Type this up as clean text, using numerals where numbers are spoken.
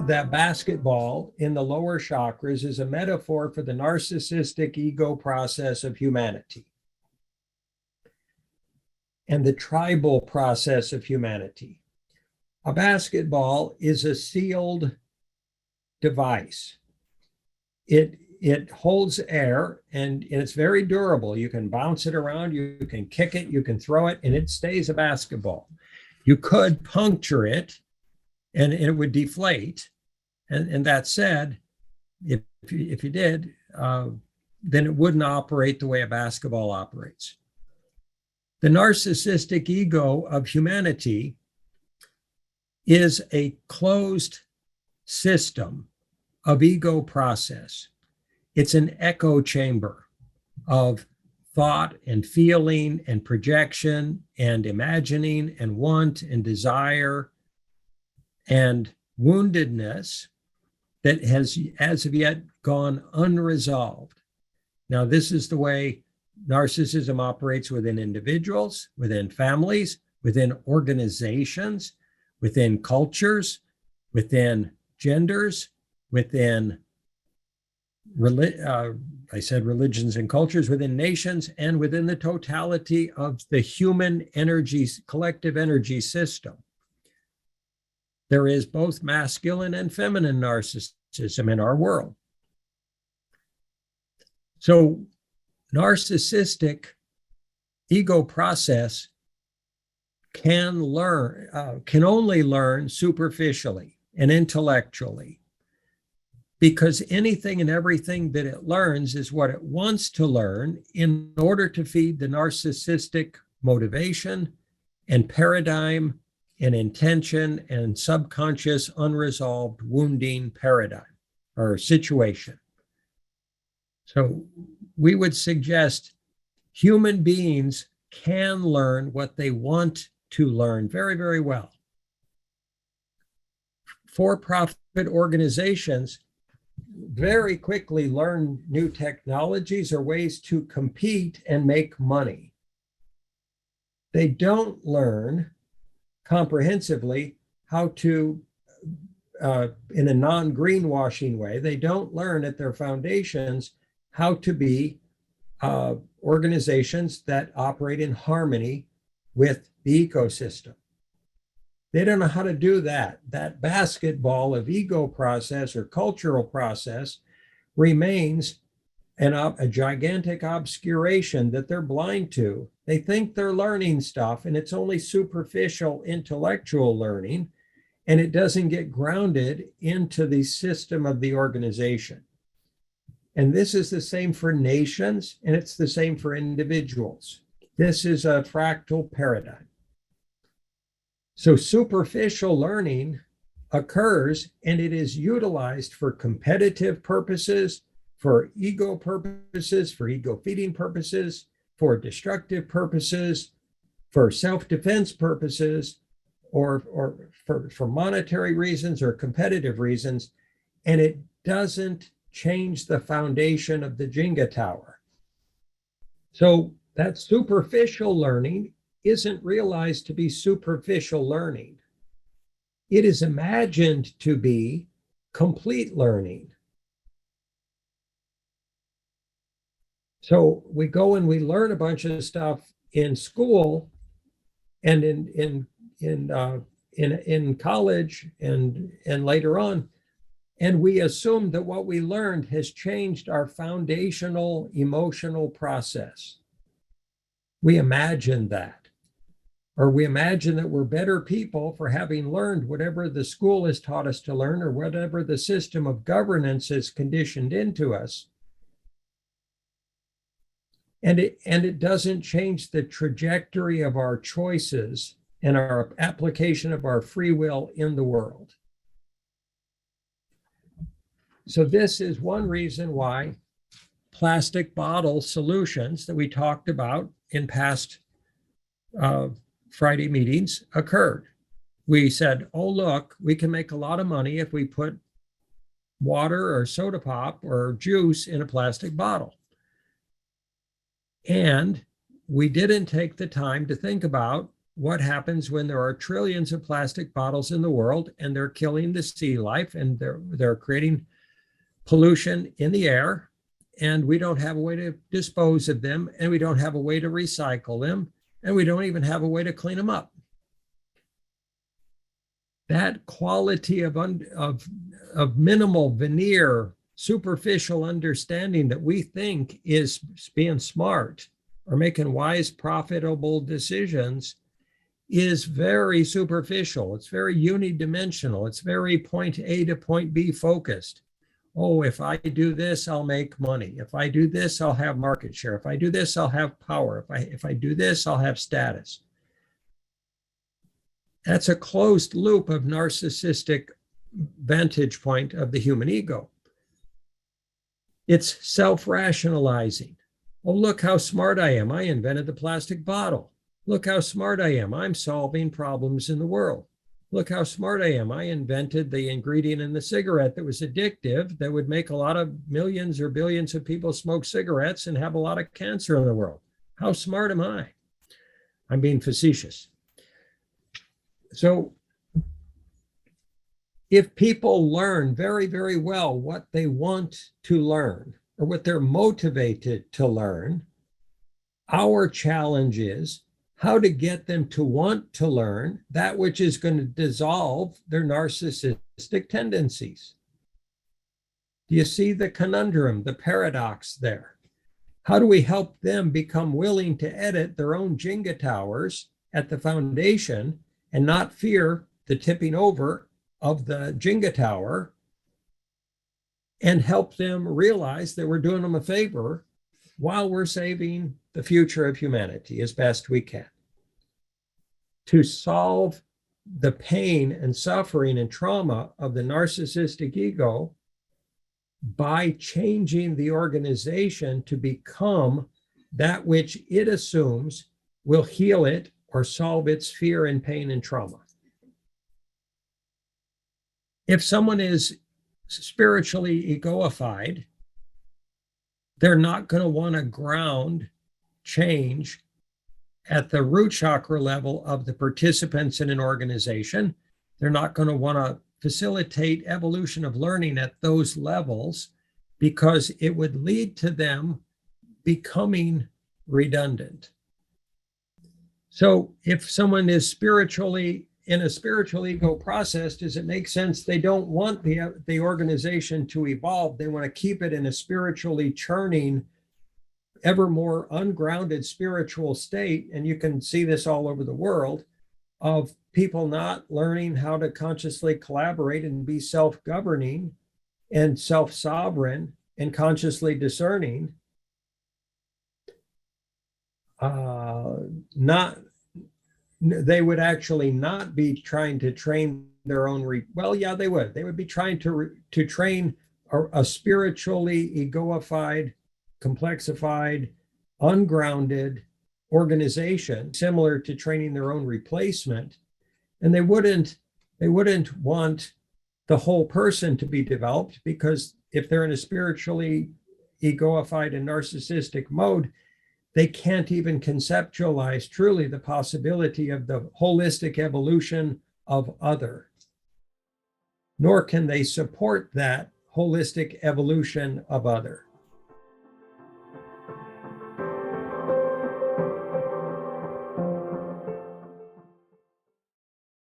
that basketball in the lower chakras is a metaphor for the narcissistic ego process of humanity and the tribal process of humanity. A basketball is a sealed device. It holds air and it's very durable. You can bounce it around, you can kick it, you can throw it, and it stays a basketball. You could puncture it and it would deflate. And that said, if you did, then it wouldn't operate the way a basketball operates. The narcissistic ego of humanity is a closed system of ego process. It's an echo chamber of thought and feeling and projection and imagining and want and desire and woundedness that has as of yet gone unresolved. Now, this is the way narcissism operates within individuals, within families, within organizations, within cultures, within genders, within religions and cultures, within nations, and within the totality of the human energy, collective energy system. There is both masculine and feminine narcissism in our world. So narcissistic ego process can only learn superficially and intellectually, because anything and everything that it learns is what it wants to learn in order to feed the narcissistic motivation and paradigm and intention and subconscious unresolved wounding paradigm or situation. So we would suggest human beings can learn what they want to learn very, very well. For-profit organizations very quickly learn new technologies or ways to compete and make money. They don't learn comprehensively how to, in a non-greenwashing way, they don't learn at their foundations how to be organizations that operate in harmony with the ecosystem. They don't know how to do that. That basketball of ego process or cultural process remains a gigantic obscuration that they're blind to. They think they're learning stuff, and it's only superficial intellectual learning, and it doesn't get grounded into the system of the organization. And this is the same for nations, and it's the same for individuals. This is a fractal paradigm. So superficial learning occurs, and it is utilized for competitive purposes, for ego purposes, for ego feeding purposes, for destructive purposes, for self-defense purposes, or for monetary reasons or competitive reasons. And it doesn't change the foundation of the Jenga tower. So that superficial learning isn't realized to be superficial learning. It is imagined to be complete learning. So we go and we learn a bunch of stuff in school and in college and later on, and we assume that what we learned has changed our foundational emotional process. We imagine that, or we imagine that we're better people for having learned whatever the school has taught us to learn, or whatever the system of governance is conditioned into us. And it doesn't change the trajectory of our choices and our application of our free will in the world. So this is one reason why plastic bottle solutions that we talked about in past Friday meetings occurred. We said, oh, look, we can make a lot of money if we put water or soda pop or juice in a plastic bottle. And we didn't take the time to think about what happens when there are trillions of plastic bottles in the world and they're killing the sea life and they're creating pollution in the air, and we don't have a way to dispose of them, and we don't have a way to recycle them, and we don't even have a way to clean them up. That quality of minimal veneer, superficial understanding that we think is being smart or making wise, profitable decisions is very superficial. It's very unidimensional. It's very point A to point B focused. Oh, if I do this, I'll make money. If I do this, I'll have market share. If I do this, I'll have power. If I do this, I'll have status. That's a closed loop of narcissistic vantage point of the human ego. It's self-rationalizing. Oh, look how smart I am. I invented the plastic bottle. Look how smart I am. I'm solving problems in the world. Look how smart I am. I invented the ingredient in the cigarette that was addictive, that would make a lot of millions or billions of people smoke cigarettes and have a lot of cancer in the world. How smart am I? I'm being facetious. So if people learn very, very well what they want to learn or what they're motivated to learn, our challenge is how to get them to want to learn that which is going to dissolve their narcissistic tendencies. Do you see the conundrum, the paradox there? How do we help them become willing to edit their own Jenga towers at the foundation and not fear the tipping over of the Jenga tower, and help them realize that we're doing them a favor while we're saving the future of humanity as best we can? To solve the pain and suffering and trauma of the narcissistic ego by changing the organization to become that which it assumes will heal it or solve its fear and pain and trauma. If someone is spiritually egoified, they're not going to want to ground change at the root chakra level of the participants in an organization. They're not going to want to facilitate evolution of learning at those levels because it would lead to them becoming redundant. So if someone is spiritually in a spiritual ego process, does it make sense they don't want the organization to evolve? They want to keep it in a spiritually churning, ever more ungrounded spiritual state. And you can see this all over the world, of people not learning how to consciously collaborate and be self-governing and self-sovereign and consciously discerning. They would actually not be trying to train their own. Well, yeah, they would. They would be trying to train a spiritually egoified, complexified, ungrounded organization, similar to training their own replacement. And they wouldn't want the whole person to be developed, because if they're in a spiritually egoified and narcissistic mode, they can't even conceptualize truly the possibility of the holistic evolution of other, nor can they support that holistic evolution of other.